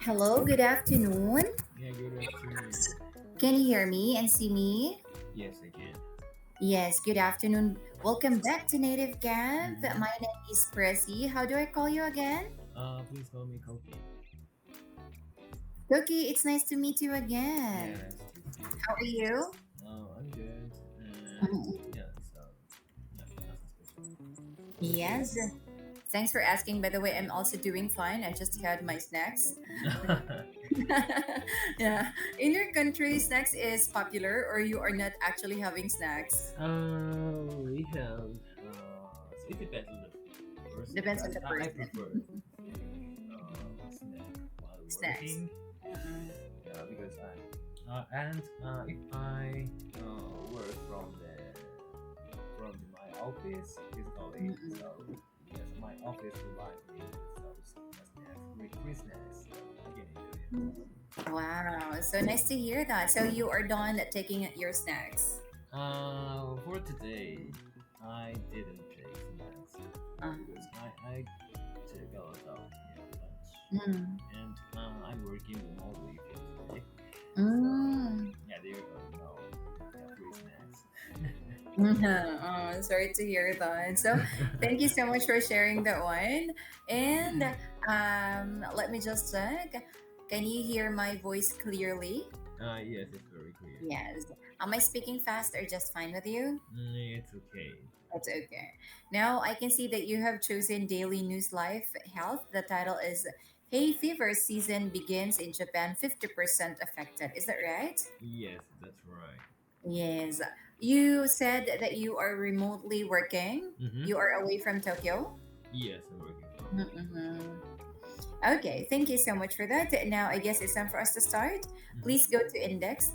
Hello, good afternoon. Yeah, good afternoon. Can you hear me and see me? Yes, I can. Yes, good afternoon. Welcome back to Native Camp. Mm-hmm. My name is Pressy. How do I call you again? Please call me Koki. Cookie, it's nice to meet you again. Yes, to see you How are again. you? I'm good. And Mm, yeah, so nothing special. How about you? yes. Thanks for asking. By the way, I'm also doing fine. I just had my snacks. Yeah. In your country, snacks is popular or you are not actually having snacks? we have. It depends on the person, Depends on but the I person. prefer snack while Snacks. working. Yeah, because if I work from my office physically, Mm-mm. so yes, my office provides me with those snacks, free snacks. So I can enjoy it. Wow, so nice to hear that. So you are done taking your snacks. For today, I didn't take snacks Uh, because I took a lot of lunch, mm, and I'm working remotely for today. So mm. yeah, there are no free snacks. Oh, sorry to hear that. So thank you so much for sharing that one. And let me just check. Can you hear my voice clearly? Yes, it's very clear. Yes. Am I speaking fast or just fine with you? It's okay. That's okay. Now I can see that you have chosen Daily News Life Health. The title is Hay Fever Season Begins in Japan, 50% affected. Is that right? Yes, that's right. Yes. You said that you are remotely working. Mm-hmm. You are away from Tokyo. Yes, I'm working from Tokyo. Mm-hmm. Okay, thank you so much for that. Now I guess it's time for us to start. Please Mm-hmm. go to index.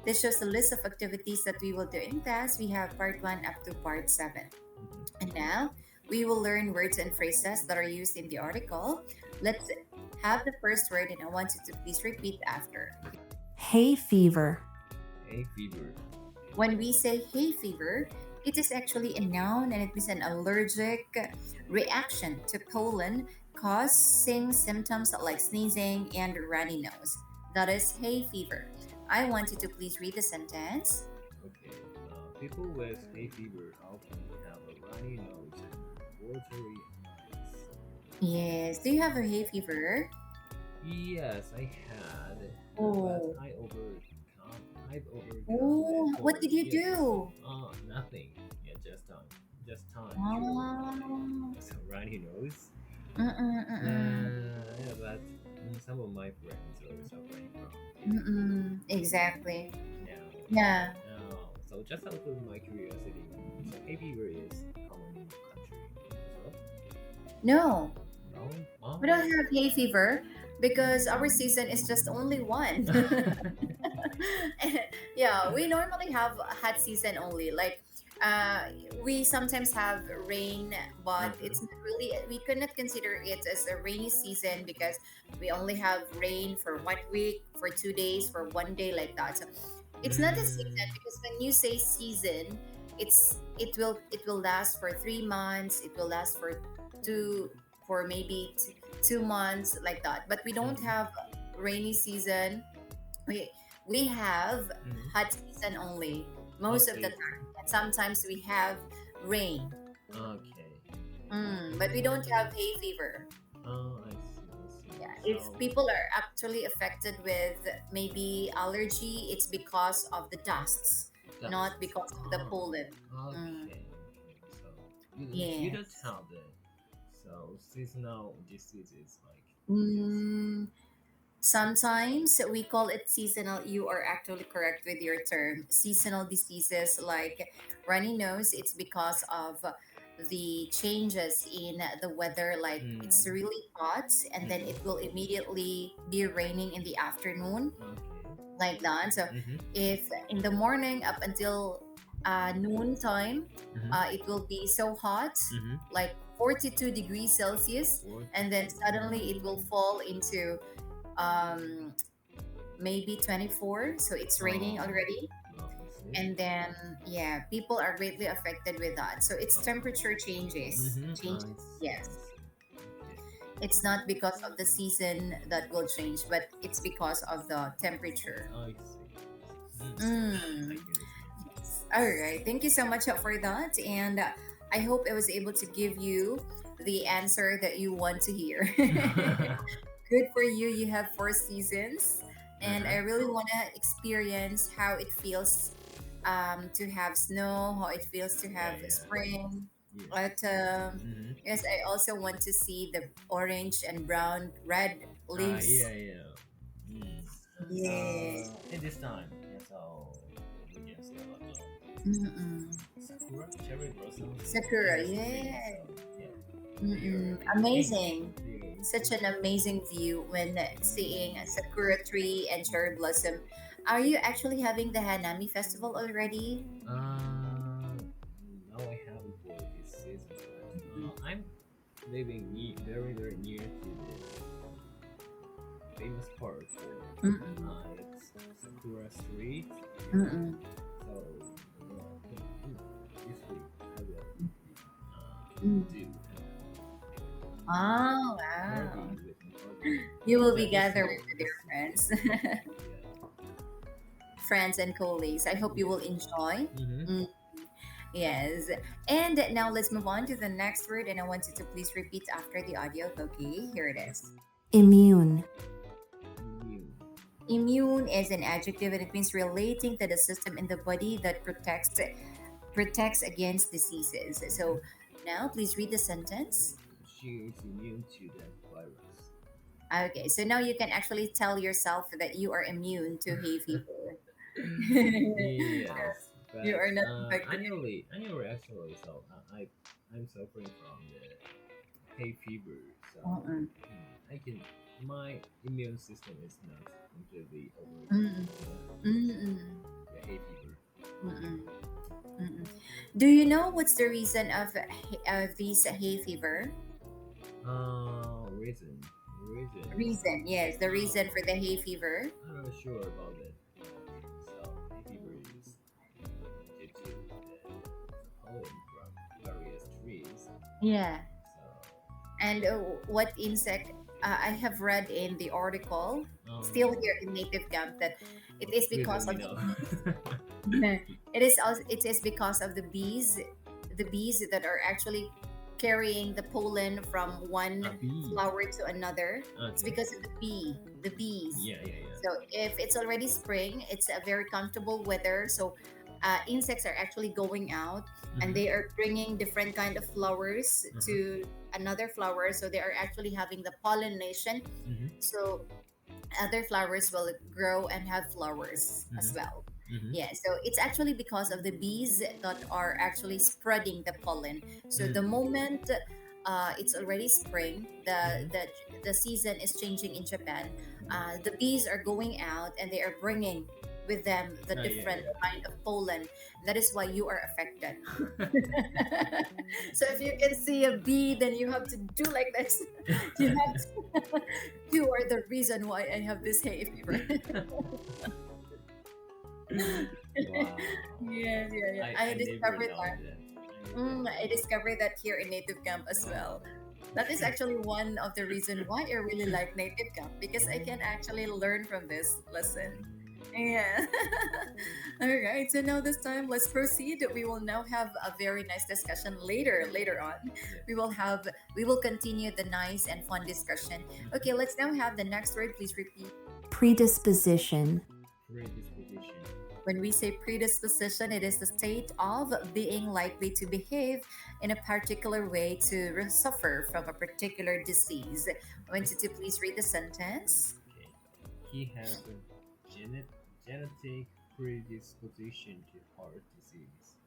This shows the list of activities that we will do in class. We have part 1 up to part 7. Mm-hmm. And now we will learn words and phrases that are used in the article. Let's have the first word, and I want you to please repeat after. Hay fever. Hay fever. When we say hay fever, it is actually a noun and it means an allergic reaction to pollen causing symptoms like sneezing and runny nose. That is hay fever. I want you to please read the sentence. Okay. People with hay fever often have a runny nose and watery eyes. Yes. Do you have a hay fever? Yes, I had, but Oh. I've overcome it Oh, what for did you years. do? Nothing. Yeah, just time during Oh. some runny nose. Mm-mm-mm-mm. Yeah, but some of my friends are suffering from hay fever Mm-mm. Exactly. now. Yeah. So just out of my curiosity, so hay fever is common in your country as well? No, No? Oh. we don't have hay fever because our season is just only one. Yeah, we normally have a hot season only. Like, uh, we sometimes have rain, but Uh-huh. it's not really. We cannot consider it as a rainy season because we only have rain for 1 week, for 2 days, for 1 day, like that. So it's not a season Mm, because when you say season, it will last for 3 months. It will last for two for maybe 2 months like that. But we don't mhm, have rainy season. We we have mhm. hot season only most of the Okay. time, and sometimes we have rain. Okay. But we don't have Mm, hay fever. oh, I see. I see. Yeah, if So people are actually affected with maybe allergy, it's because of the dusts, dust. not because of the Oh, pollen. Mm, okay. Okay. So you don't yes. have the seasonal diseases like this. Mm, Sometimes we call it seasonal. You are actually correct with your term. Seasonal diseases like runny nose, it's because of the changes in the weather. Like it's Mm, really hot and then it mhm. will immediately be raining in the afternoon, Okay. like that. So Mhm. if in the morning up until noon time, Mhm. it will be so hot, Mhm. like 42 degrees Celsius, and then 42. suddenly it will fall into um, maybe 24, so it's raining Oh, already. I see. And then yeah, people are greatly affected with that, so it's Oh. temperature changes Mm-hmm. I changes see. I yes. see. Okay. It's not because of the season that will change, but it's because of the temperature. I see. I Mm. can understand. All right. Thank you so much for that. And I hope I was able to give you the answer that you want to hear. Good for you. You have 4 seasons. And I Uh-huh. really want to experience how it feels to have snow, how it feels to Yeah, have yeah. spring, Yes. autumn. Mm-hmm. Yes, I also want to see the orange and brown, red leaves. Yeah, yeah. Mm. Yes. In this time, that's all we can say about Mm-mm. sakura, cherry blossoms in Sakura, the spring. yeah. So yeah, they are Mm-mm. in pink. Amazing. They are in Such pink. an amazing view when seeing a Yeah. sakura tree and cherry blossom. Are you actually having the Hanami festival already? Now I have it for this season, but I'm living very very near to the famous park for Mm-mm. it's Sakura Street. Mm-mm. So this week I will Mm. do Oh, party wow. with my partner. You will be But it's gathering small. with your It's small. friends, Yeah. friends and colleagues. I hope you will Yes. enjoy. Mm-hmm. Mm, yes. And now let's move on to the next word. And I want you to please repeat after the audio. Okay, here it Okay. is. Immune. Immune. Immune is an adjective and it means relating to the system in the body that protects against diseases. Mm-hmm. So now please read the sentence. She is immune to that virus. Okay, so now you can actually tell yourself that you are immune to hay fever. Yes, You but are not infected. annually actually. So I'm suffering from the hay fever. So Mm-mm. I can my immune system is not completely overcome Mm-mm. the, Mm-mm. the hay fever. Mm-mm. Mm-mm. Do you know what's the reason of this hay fever? Reason reason. Reason, yes, the reason Uh, for the hay fever. I'm not sure about that. So hay fever is due to the pollen from various trees. Yeah. So And what insect? I have read in the article, still um, here in Native Camp, that it is please let because me of the know. bees. It is because of the bees that are actually carrying the pollen from one A bee. flower to another. It's Okay. because of the bees. Yeah, yeah, yeah. So if it's already spring, it's a very comfortable weather. So insects are actually going out and Mm-hmm. they are bringing different kind of flowers Uh-huh. to another flower. So they are actually having the pollination. Mm-hmm. So other flowers will grow and have flowers as Mm-hmm. well. Mm-hmm. Yeah, so it's actually because of the bees that are actually spreading the pollen. So the Mm-hmm. moment it's already spring, Mm-hmm. the season is changing in Japan. The bees are going out and they are bringing with them the Yeah, different kind of pollen. That is why you are affected. yeah. So if you can see a bee, then you have to do like this. You have to. You are the reason why I have this hay fever. Wow. Yes, yeah, yeah. I I never discovered know that. that. I never I know. discovered that here in Native Camp as well. That is actually one of the reason why I really like Native Camp because I can actually learn from this lesson. Yeah. All right. So now this time, let's proceed. We will now have a very nice discussion later on. Yeah. We will continue the nice and fun discussion. Okay, let's now have the next word. Please repeat. Predisposition. Predisposition. When we say predisposition, it is the state of being likely to behave in a particular way to suffer from a particular disease. I want you to please read the sentence. Okay. He has a genetic predisposition to heart disease.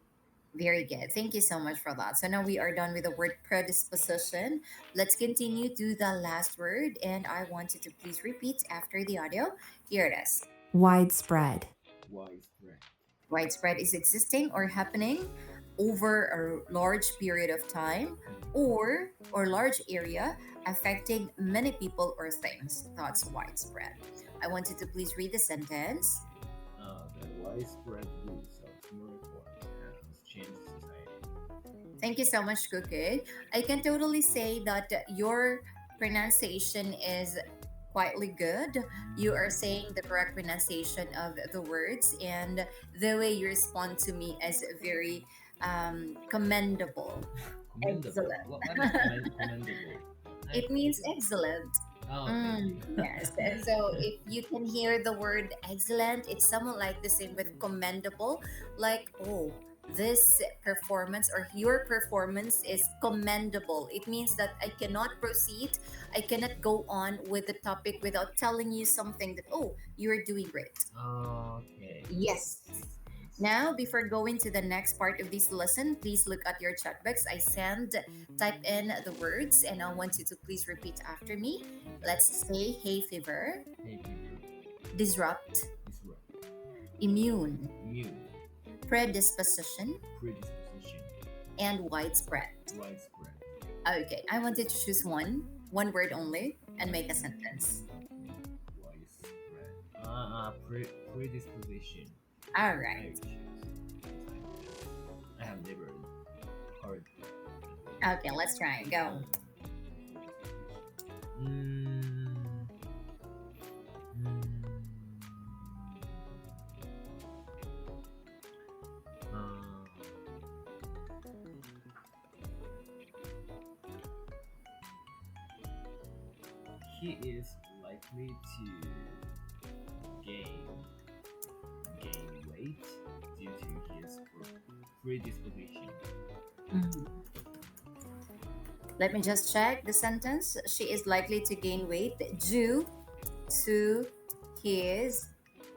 Very good. Thank you so much for that. So now we are done with the word predisposition. Let's continue to the last word, and I want you to please repeat after the audio. Here it is. Widespread. Widespread. Widespread is existing or happening over a large period of time Mhm. or large area affecting many people or things. That's widespread. I want you to please read the sentence. The widespread use of smartphones has changed society. Thank you so much, Cookie. I can totally say that your pronunciation is quietly good. You are saying the correct pronunciation of the words, and the way you respond to me is very commendable. Commendable. Excellent. What is commendable? It means excellent. Oh, thank you. Yes. So if you can hear the word excellent, it's somewhat like the same with commendable. Like, oh, this performance or your performance is commendable. It means that I cannot proceed, I cannot go on with the topic without telling you something that, oh, you're doing great. Okay. Yes. Now, before going to the next part of this lesson, please look at your chat box. Type in the words, and I want you to please repeat after me. Let's say hay fever, Hay fever. disrupt, Disrupt. immune, Immune. predisposition, Predisposition. and widespread. Widespread. Okay, I wanted to choose one word only, and make a sentence. Widespread. Predisposition. All right. I have never heard. Okay, let's try. Go. He is likely to gain weight due to his predisposition. Mhm. Let me just check the sentence. She is likely to gain weight due to his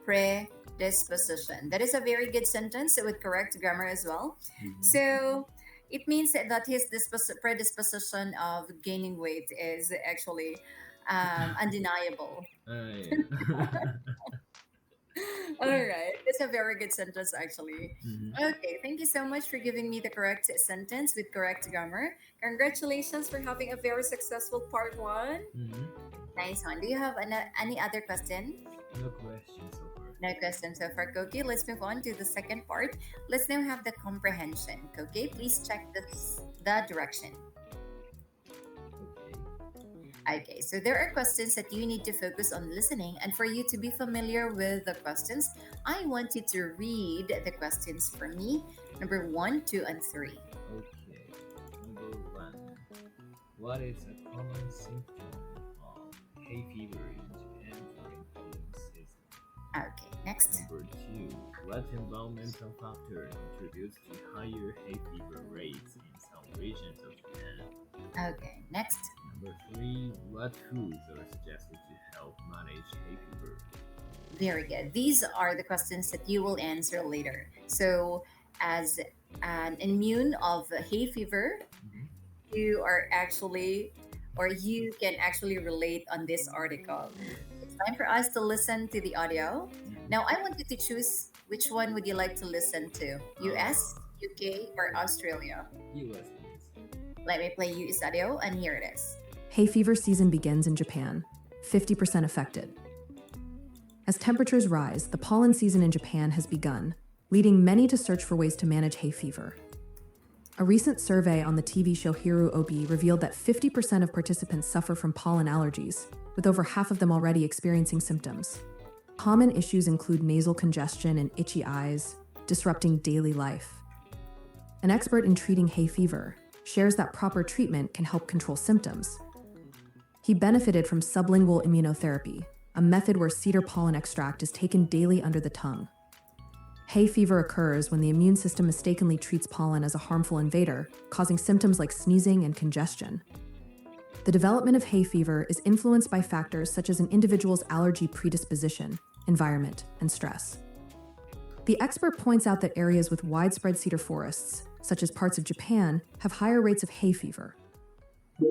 predisposition. That is a very good sentence with correct grammar as well. So it means that his predisposition of gaining weight is actually undeniable. Yeah. All right, that's a very good sentence, actually. Mhm. Okay, thank you so much for giving me the correct sentence with correct grammar. Congratulations for having a very successful part one. Mhm. Nice one. Do you have any other question? No questions so far. No question so far, Koki. Let's move on to the second part. Let's now have the comprehension. Koki, please check the direction. Okay. Okay, so there are questions that you need to focus on listening, and for you to be familiar with the questions, I want you to read the questions for me. Number 1, 2, and 3. Okay. Number 1. What is a common symptom of hay fever in Japan during pollen season? Okay, next. Number 2. What environmental factor contributes to higher hay fever rates in some regions of Japan? Okay, next. Number 3. What foods are suggested to help manage hay fever? Very good. These are the questions that you will answer later. So, as an immune of hay fever, Mhm. you are actually, or you can actually relate on this article. It's time for us to listen to the audio. Now, I want you to choose which one would you like to listen to, US, UK, or Australia. US, please. Let me play US audio, and here it is. Hay fever season begins in Japan, 50% affected. As temperatures rise, the pollen season in Japan has begun, leading many to search for ways to manage hay fever. A recent survey on the TV show Hiru Obi revealed that 50% of participants suffer from pollen allergies, with over half of them already experiencing symptoms. Common issues include nasal congestion and itchy eyes, disrupting daily life. An expert in treating hay fever shares that proper treatment can help control symptoms. He benefited from sublingual immunotherapy, a method where cedar pollen extract is taken daily under the tongue. Hay fever occurs when the immune system mistakenly treats pollen as a harmful invader, causing symptoms like sneezing and congestion. The development of hay fever is influenced by factors such as an individual's allergy predisposition, environment, and stress. The expert points out that areas with widespread cedar forests, such as parts of Japan, have higher rates of hay fever.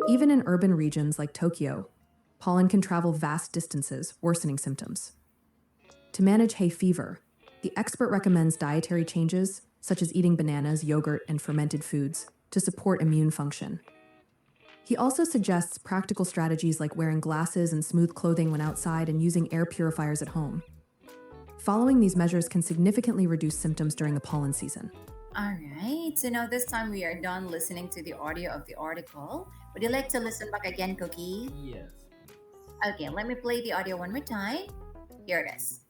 Even in urban regions like Tokyo, pollen can travel vast distances, worsening symptoms. To manage hay fever, the expert recommends dietary changes, such as eating bananas, yogurt, and fermented foods, to support immune function. He also suggests practical strategies like wearing glasses and smooth clothing when outside and using air purifiers at home. Following these measures can significantly reduce symptoms during the pollen season. All right. So now this time we are done listening to the audio of the article. Would you like to listen back again, Cookie? Yes. Okay, let me play the audio one more time. Here it is.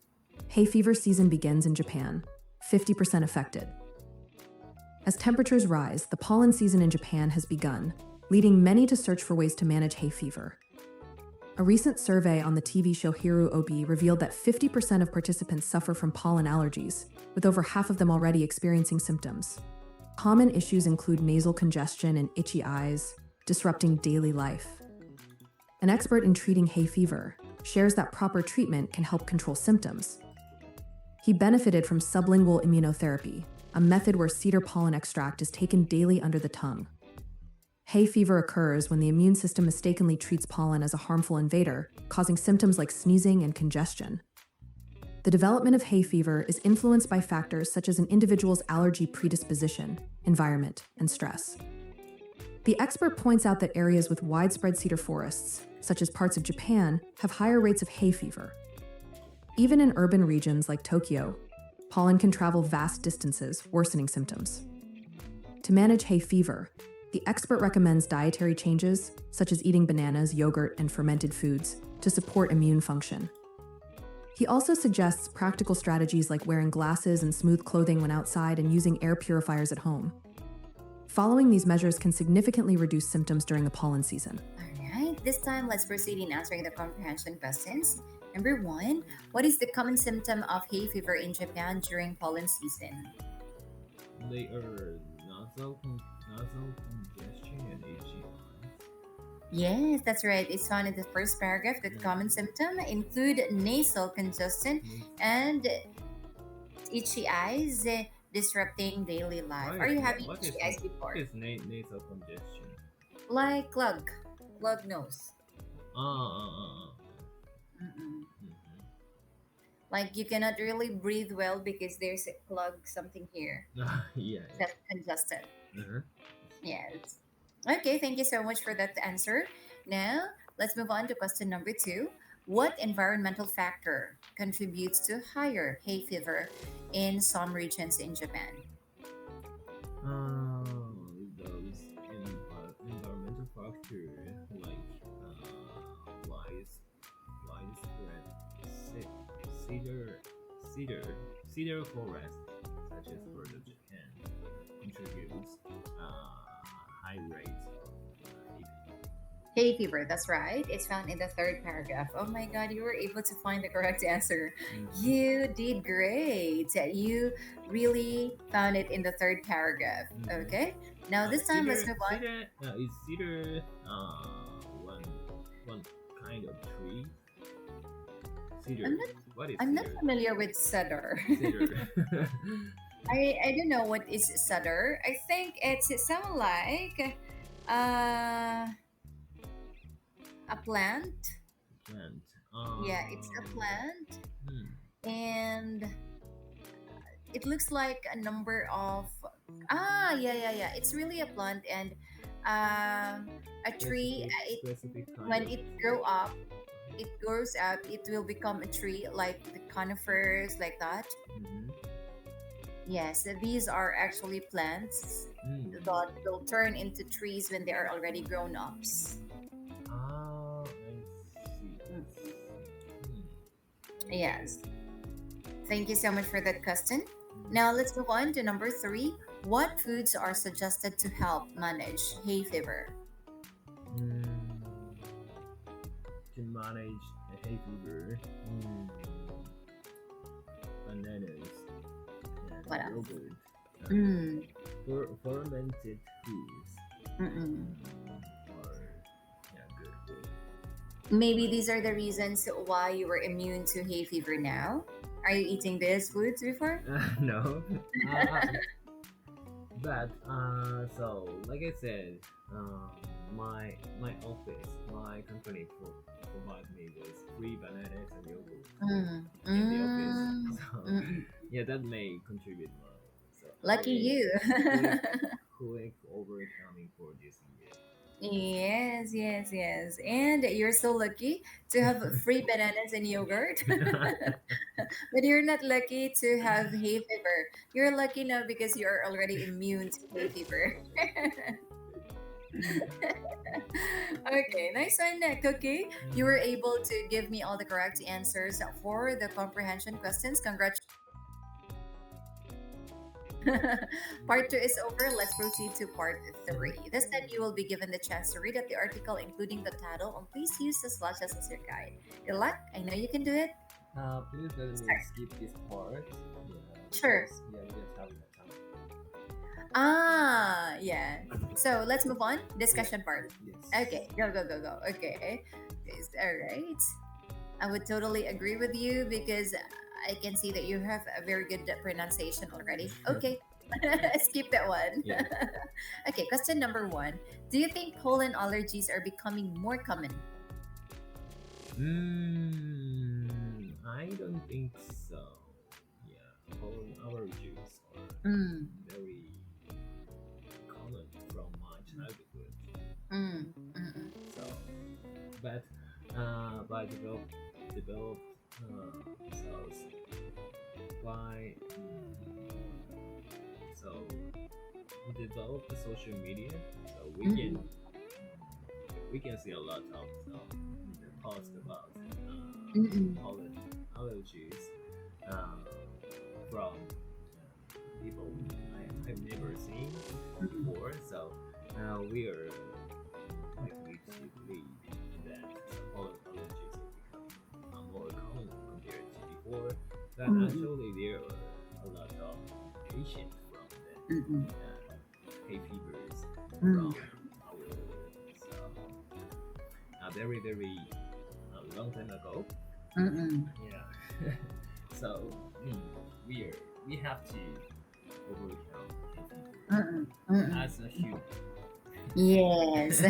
Hay fever season begins in Japan. 50% affected. As temperatures rise, the pollen season in Japan has begun, leading many to search for ways to manage hay fever. A recent survey on the TV show Hiru Obi revealed that 50% of participants suffer from pollen allergies, with over half of them already experiencing symptoms. Common issues include nasal congestion and itchy eyes, disrupting daily life. An expert in treating hay fever shares that proper treatment can help control symptoms. He benefited from sublingual immunotherapy, a method where cedar pollen extract is taken daily under the tongue. Hay fever occurs when the immune system mistakenly treats pollen as a harmful invader, causing symptoms like sneezing and congestion. The development of hay fever is influenced by factors such as an individual's allergy predisposition, environment, and stress. The expert points out that areas with widespread cedar forests, such as parts of Japan, have higher rates of hay fever. Even in urban regions like Tokyo, pollen can travel vast distances, worsening symptoms. To manage hay fever, the expert recommends dietary changes, such as eating bananas, yogurt, and fermented foods, to support immune function. He also suggests practical strategies like wearing glasses and smooth clothing when outside and using air purifiers at home. Following these measures can significantly reduce symptoms during the pollen season. All right. This time, let's proceed in answering the comprehension questions. Number 1, what is the common symptom of hay fever in Japan during pollen season? They are nasal congestion and itchy eyes. Yes, that's right. It's found in the first paragraph that common symptoms include nasal congestion and itchy eyes, disrupting daily life. Are you having What itchy eyes before? What is nasal congestion? Like clog nose. Ah. Mm-mm. Mhm. Like you cannot really breathe well because there's a clog something here Yeah. that's congested. Mhm. Yes. Okay, thank you so much for that answer. Now, let's move on to question number 2. What environmental factor contributes to higher hay fever in some regions in Japan? Those environmental factors like widespread cedar cedar forest, such as part of Japan, contributes high rates of Hay fever, that's right. It's found in the third paragraph. Oh my god, you were able to find the correct answer. You did great. You really found it in the third paragraph. Mhm. Okay. Now this time let's move on. Is cedar one kind of tree? Cedar. I'm not What is I'm not cedar? familiar with cedar. Cedar. I don't know what is cedar. I think it's something like uh a plant. Plant. Yeah, it's a plant Hmm. and it looks like a number of yeah, it's really a plant and a tree Specific kind when of it tree. grow up it grows up it will become a tree like the conifers like that. Mhm. Yes, these are actually plants Hmm. that will turn into trees when they are already grown ups. Ah, I see. Hmm. Yes, thank you so much for that question. Mhm. Now let's move on to number 3. What foods are suggested to help manage hay fever? Hmm. To manage the hay fever, bananas What and else? yogurt, Mm, fermented foods mm-mm. are good. Maybe these are the reasons why you were immune to hay fever now. Are you eating these foods before? No, uh, but so like I said, my office, my company provide me with free bananas and yogurt Mm, in the mm, office. So mm-mm. yeah, that may contribute so Lucky you. quick overcoming for this year. Yes, yes, yes. And you're so lucky to have free bananas and yogurt. But you're not lucky to have hay fever. You're lucky now because you're already immune to hay fever. Okay, nice one, Cookie. You were able to give me all the correct answers for the comprehension questions. Congratulations. Part two is over. Let's proceed to part three. This time you will be given the chance to read out the article, including the title, and please use the slashes as your guide. Good luck. I know you can do it. Please let me Start. skip this part. Yeah, Sure. because yeah, we just have that time. Ah, yeah. So let's move on. Yeah. Discussion part. Yes. Okay, go, go, go, go. Okay. All right. I would totally agree with you because I can see that you have a very good pronunciation already. Okay. Skip that one. Yeah. Okay, question number one. Do you think pollen allergies are becoming more common? I don't think so. Yeah, pollen allergies are Mm, very common from my childhood. mm, mm, So, but by developed cells by so we developed the social media, so mm, we can see a lot of posts about mm, pollen allergies uh, from people I've never seen mm, before. So we are likely to believe that pollen allergies are becoming more common compared to before. But mm, mm, actually, there are a lot of patients from mm, the mm, hay fevers mm, from our very very long time ago. mm, mm, Yeah. So mm, we have to overcome hay fevers mm, mm, mm. as a human. Yes.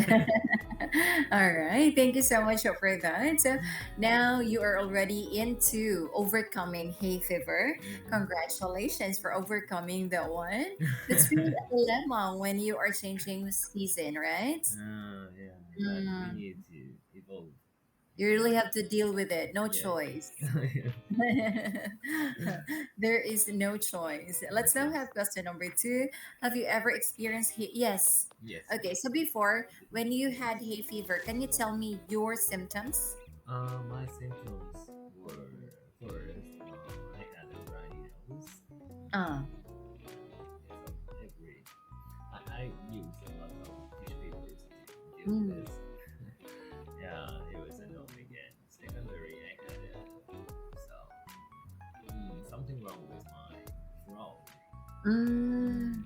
All right. Thank you so much for that. So now you are already into overcoming hay fever. Mhm. Congratulations for overcoming that one. That's really a dilemma when you are changing season, right? Yeah, but we Mm, need to evolve. you really have to deal with it. No Yeah. choice. There is no choice. Let's now Yes. have question number two. Have you ever experienced yes. Yes. Okay, so before when you had hay fever, can you tell me your symptoms? My symptoms were first, I had a runny nose. Uh, Yes, I used a lot of tissue papers to deal with mm, this. Yeah, it was annoying. And secondary, I had something wrong with my throat. mm.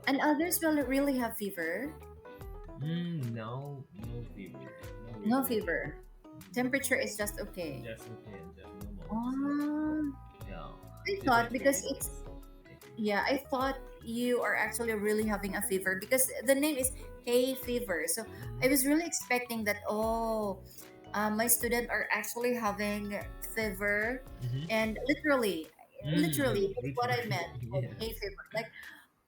And So, others will really have fever. no fever, no No really. fever. Temperature is just okay. Just okay, just normal. So Oh, yeah, I just I thought because treated it's this. I think. yeah, I thought you are actually really having a fever because the name is hay fever. So I was really expecting that. Oh, my student are actually having fever, Mm-hmm. and literally, that's what I Literally, meant with yes. hay fever. Like,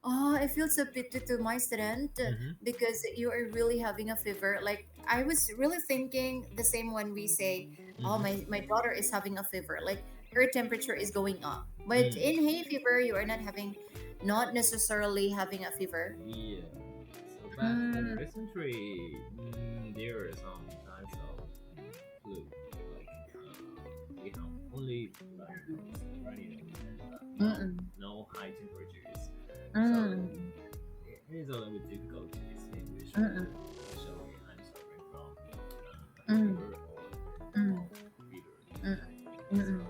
oh, I feel so pity to my student Mm-hmm. because you are really having a fever. Like, I was really thinking the same when we say, oh, Mm-hmm. my daughter is having a fever. Like, her temperature is going up. But Mm. in hay fever, you are not necessarily having a fever. Yeah. So, but Mm, recently, there are some types of flu, like we have only runny nose, and mm, no high temperatures. So mm, it is a little bit difficult to distinguish mm, whether actually I'm suffering from mm, fever or mm, from fever. mm, So, mm.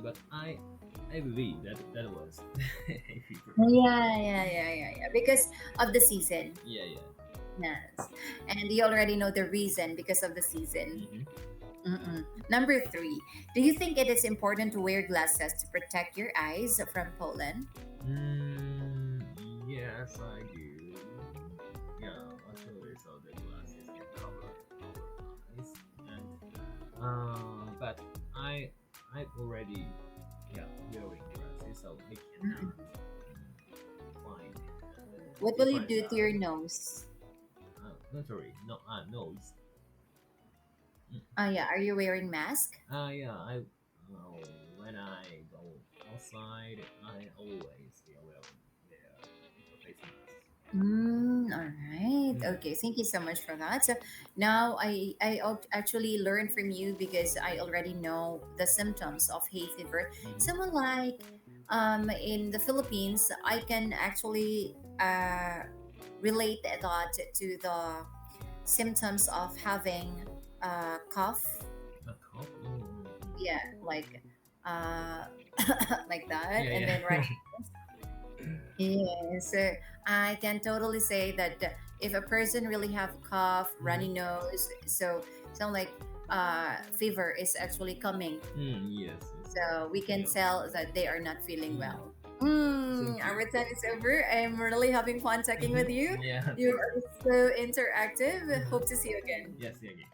but I believe that was hay fever. Yeah. Because of the season. Yeah, yeah. Yes. And you already know the reason because of the season. Mm-hmm. Mm-mm. Number three, do you think it is important to wear glasses to protect your eyes from pollen? Mm, yes, I do. Yeah, actually, so the glasses can cover our eyes, and but I already wearing glasses, so I cannot find What will you different, do to your nose? sorry, no, nose. Yeah, are you wearing mask? Yeah, when I go outside, I always wear the face mask. All right. Mm. Okay. Thank you so much for that. So now actually learned from you because I already know the symptoms of hay fever. Mhm. Someone like in the Philippines, I can actually relate that to the symptoms of having cough. A cough? Oh, Yeah, like uh, like that, yeah, and yeah. then right. Yes, I can totally say that if a person really have cough, runny Mhm. nose, so sound like fever is actually coming, Yes, yes. so we can Yeah. tell that they are not feeling Mm. well. Thank you. Our time is over. I'm really having fun talking with you. Yeah, You thanks. are so interactive. Mhm. Hope to see you again. Yes, yeah, again.